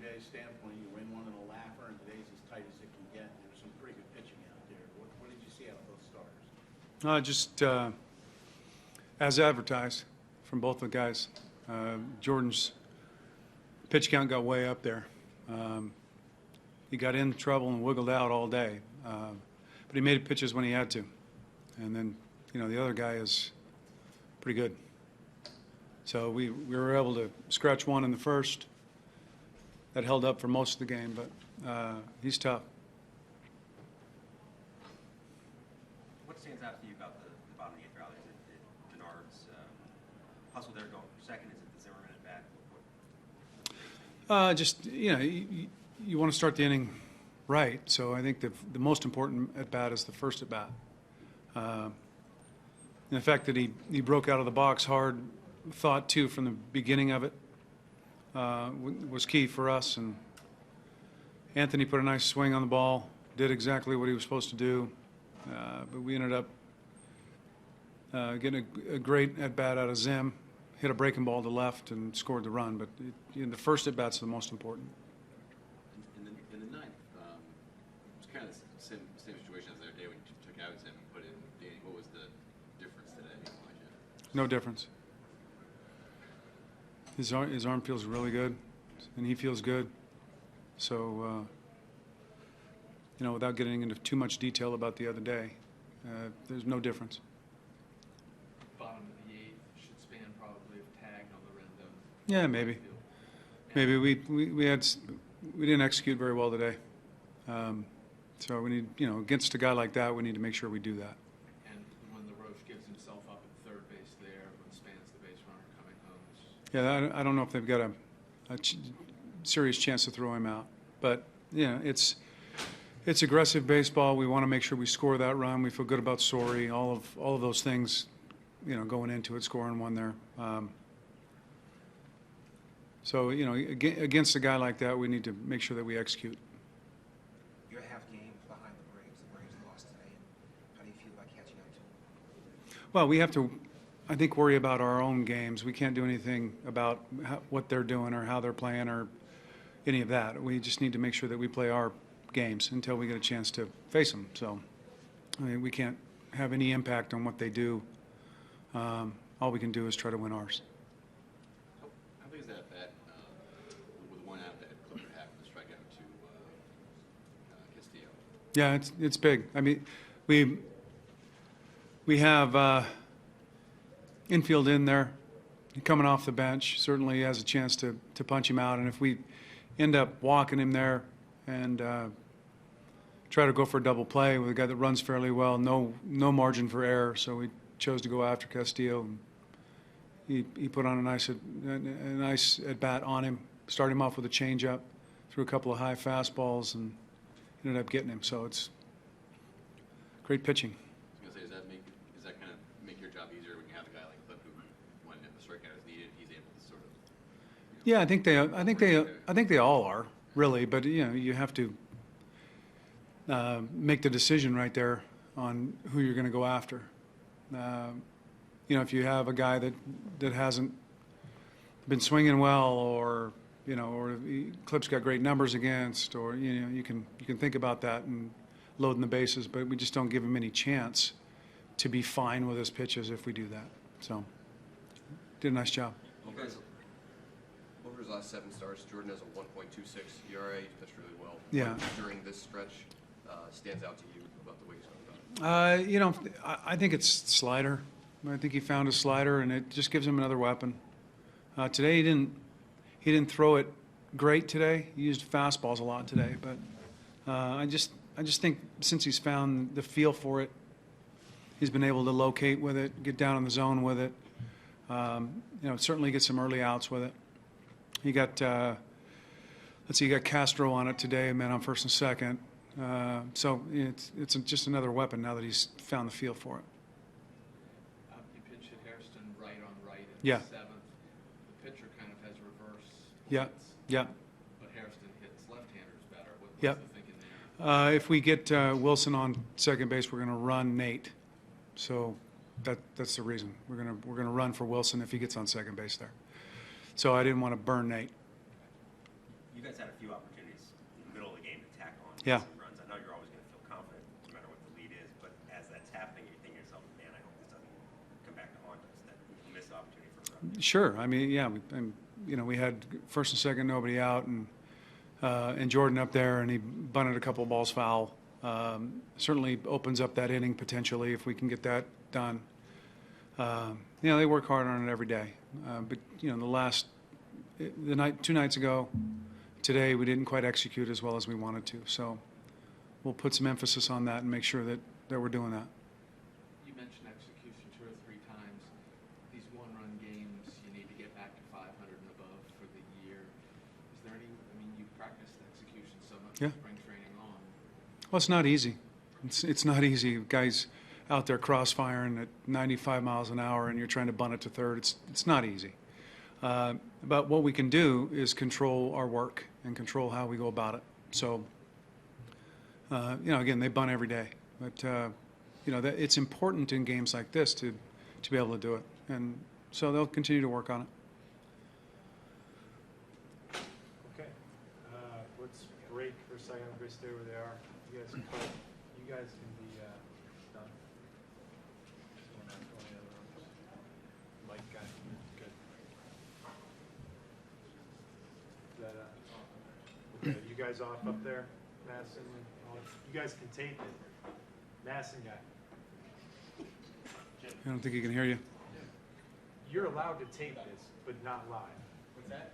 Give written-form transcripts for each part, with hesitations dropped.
yesterday's standpoint, you win one in a laugher, and today's as tight as it can get. There's some pretty good pitching out there. What did you see out of those starters? Just as advertised from both the guys. Jordan's pitch count got way up there. He got in trouble and wiggled out all day. But he made pitches when he had to. And then, the other guy is pretty good. So we were able to scratch one in the first. That held up for most of the game, but he's tough. What stands out to you about the bottom of the eighth rally? Is it Denard's hustle there going for second? Is it the Zimmerman at bat? Just, you want to start the inning right. So I think the most important at bat is the first at bat. And the fact that he broke out of the box hard, thought too from the beginning of it, was key for us. And Anthony put a nice swing on the ball, did exactly what he was supposed to do. But we ended up getting a great at bat out of Zim, hit a breaking ball to left and scored the run. But the first at bat's the most important. In the ninth, it was kind of the same situation as the other day when you took out Zim and put in Danny. What was the difference today? No difference. His arm feels really good, and he feels good. So, without getting into too much detail about the other day, there's no difference. Bottom of the eighth should span probably if tagged on the Rendon. Yeah, maybe. Maybe we didn't execute very well today. So we need, against a guy like that, we need to make sure we do that. And when the Roche gives himself up at third base there, when Span's the base runner coming home. Yeah, I don't know if they've got a serious chance to throw him out. But, it's aggressive baseball. We want to make sure we score that run. We feel good about Sorry, all of those things, going into it, scoring one there. So, against a guy like that, we need to make sure that we execute. You're a half game behind the Braves. The Braves lost today. How do you feel about catching up to them? Well, we have to, I think, worry about our own games. We can't do anything about what they're doing or how they're playing or any of that. We just need to make sure that we play our games until we get a chance to face them. So, we can't have any impact on what they do. All we can do is try to win ours. How big is that bat with one out that Clipper had from the strikeout to Castillo? Yeah, it's big. I mean, we have infield in there coming off the bench. Certainly has a chance to punch him out, and if we end up walking him there and try to go for a double play with a guy that runs fairly well, no margin for error, so we chose to go after Castillo. He put on a nice at bat on him, started him off with a changeup, threw a couple of high fastballs, and ended up getting him. So it's great pitching. I was going to say, does that kind of make your job easier when you have a guy like Clip who, when the strikeout is needed, he's able to sort of? Yeah, I think they all are really, but you have to make the decision right there on who you're going to go after. If you have a guy that hasn't been swinging well, or Clip's got great numbers against, or you can think about that and loading the bases, but we just don't give him any chance to be fine with his pitches if we do that. So, did a nice job. Over his last 7 starts, Jordan has a 1.26 ERA. He's pitched really well. Yeah. What during this stretch stands out to you about the way he's going about it? I think it's slider. I think he found a slider, and it just gives him another weapon. Today he didn't throw it great today. He used fastballs a lot today, but I just think since he's found the feel for it, he's been able to locate with it, get down in the zone with it. Certainly get some early outs with it. He got he got Castro on it today, man, on first and second. So it's just another weapon now that he's found the feel for it. You pitch hit Hairston right on right in Yeah. the 7th. The pitcher kind of has reverse Yeah, splits, yeah. but Hairston hits left-handers better. What's Yeah. the thinking there? If we get Wilson on second base, we're going to run Nate. So that's the reason. We're gonna run for Wilson if he gets on second base there. So I didn't want to burn Nate. You guys had a few opportunities in the middle of the game to tack on Yeah. some runs. I know you're always going to feel confident no matter what the lead is, but as that's happening, you're thinking to yourself, man, I hope this doesn't come back to haunt us, that we miss the opportunity for a run. Sure. I mean, yeah, we had first and second, nobody out, and Jordan up there, and he bunted a couple of balls foul. Certainly opens up that inning potentially if we can get that done. They work hard on it every day. But two nights ago, today we didn't quite execute as well as we wanted to. So we'll put some emphasis on that and make sure that we're doing that. You mentioned execution 2 or 3 times. These one-run games, you need to get back to 500 and above for the year. Is there any? I mean, you practiced execution so much Yeah. from spring training on. Well, it's not easy. It's not easy. Guys out there crossfiring at 95 miles an hour, and you're trying to bunt it to third. It's not easy. But what we can do is control our work and control how we go about it. So, again, they bunt every day, but it's important in games like this to be able to do it, and so they'll continue to work on it. Okay, let's break for a second. Everybody stay where they are. You guys can be done. We're not going any other rooms. Mike got good. Is that, okay, you guys off up there, Madison? You guys can tape it. Madison guy. I don't think he can hear you. You're allowed to tape this, but not live. What's that?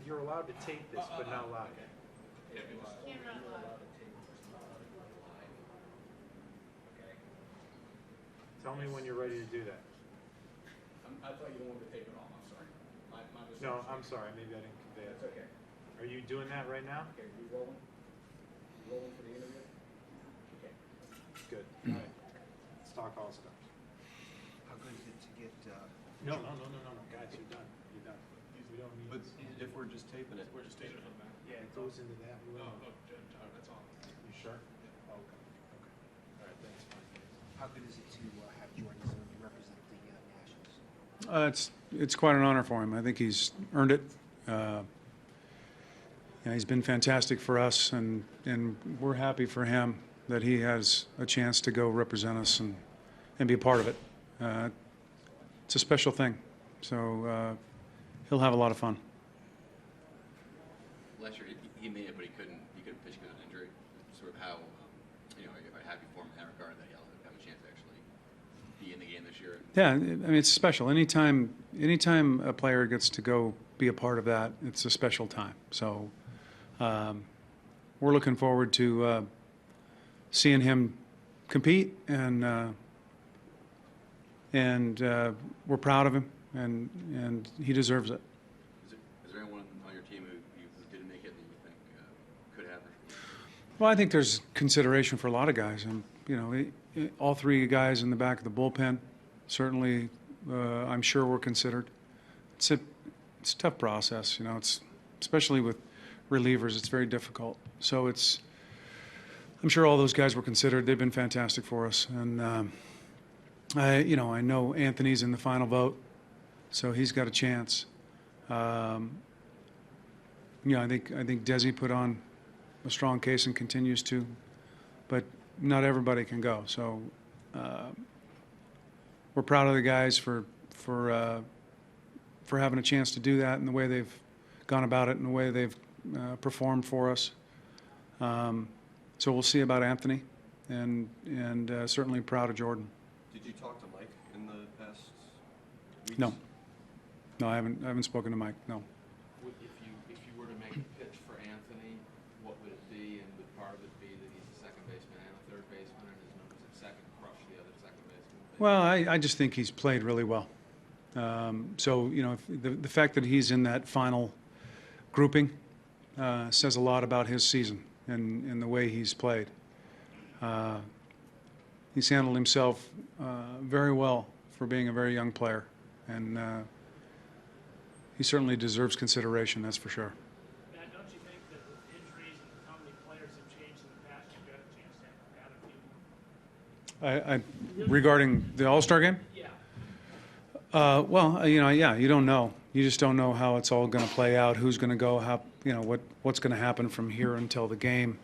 You're allowed to tape this, but not live. Tell me when you're ready to do that. I thought you wanted to take it off, I'm sorry. My mistake. No, I'm sorry, maybe I didn't convey it. That's okay. Are you doing that right now? Okay, we rolling? Rolling for the interview? Okay. Good. All right. Let's talk all stuff. How good is it to get, No, guys, you're done. You're done. We don't need But this. if we're just taping it. We're just taking it back. Yeah, it goes into that. We Oh, won't. that's all. You sure? Okay. All right, that's fine. how good is it to have Jordan Zimmerman represent the Nationals? It's quite an honor for him. I think he's earned it. He's been fantastic for us, and we're happy for him that he has a chance to go represent us and be a part of it. It's a special thing, so he'll have a lot of fun. Last year, he made it, but he couldn't pitch because of injury. Sort of how, are you happy for him in that regard that he'll have a chance to actually be in the game this year? Yeah, I mean, it's special. Anytime a player gets to go be a part of that, it's a special time. So we're looking forward to seeing him compete, and we're proud of him, and he deserves it. Is there anyone on your team who didn't make it that you think could have it? Well, I think there's consideration for a lot of guys, and all 3 guys in the back of the bullpen certainly, I'm sure, were considered. It's a tough process, It's especially with relievers, it's very difficult. So I'm sure all those guys were considered. They've been fantastic for us, and I know Anthony's in the final vote, so he's got a chance. I think Desi put on a strong case and continues to, but not everybody can go. So we're proud of the guys for having a chance to do that, and the way they've gone about it, and the way they've performed for us. So we'll see about Anthony, and certainly proud of Jordan. Did you talk to Mike in the past weeks? No, I haven't spoken to Mike. No. If you were to make a pitch for Anthony, what would it be? And would part of it be that he's a second baseman and a third baseman, and his numbers at second crush the other second baseman? Well, I just think he's played really well. So if the fact that he's in that final grouping says a lot about his season and the way he's played. He's handled himself very well for being a very young player, and he certainly deserves consideration, that's for sure. Matt, don't you think that with injuries and how many players have changed in the past, you've got a chance to have a few more? Regarding the All-Star game? Yeah. You don't know. You just don't know how it's all going to play out, who's going to go, how, what's going to happen from here until the game.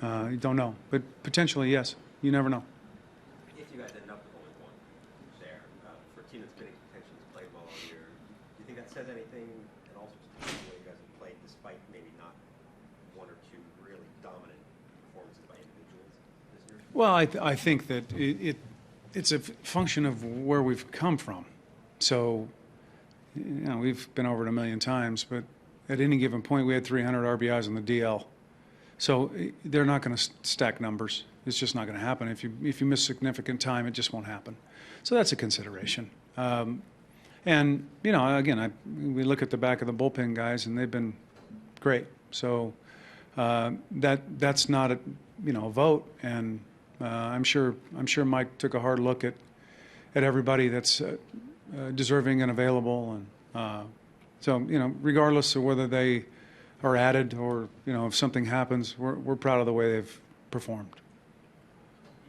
You don't know. But potentially, yes. You never know. If you guys end up with only one there, for a team that's been in contention, that's played well all year, do you think that says anything at all to the way you guys have played, despite maybe not one or two really dominant performances by individuals this year? Well, I think that it's a function of where we've come from. So, we've been over it a million times, but at any given point, we had 300 RBIs on the DL. So they're not going to stack numbers. It's just not going to happen. If you miss significant time, it just won't happen. So that's a consideration. And again, we look at the back of the bullpen guys, and they've been great. So that's not a vote. And I'm sure Mike took a hard look at everybody that's deserving and available. And so regardless of whether they are added or if something happens, we're proud of the way they've performed.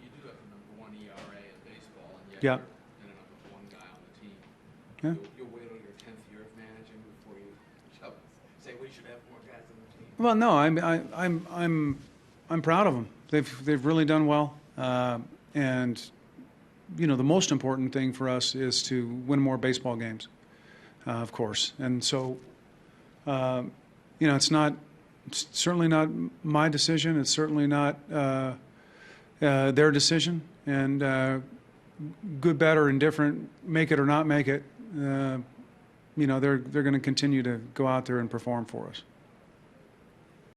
You do have the #1 ERA in baseball, and yet Yeah. you're ended up with one guy on the team. Yeah. You'll wait till your 10th year of managing before you say we should have more guys on the team. Well, no, I'm proud of them. They've really done well, and the most important thing for us is to win more baseball games, of course. And so, it's certainly not my decision. It's certainly not their decision. And good, bad, or indifferent, make it or not make it, they're going to continue to go out there and perform for us.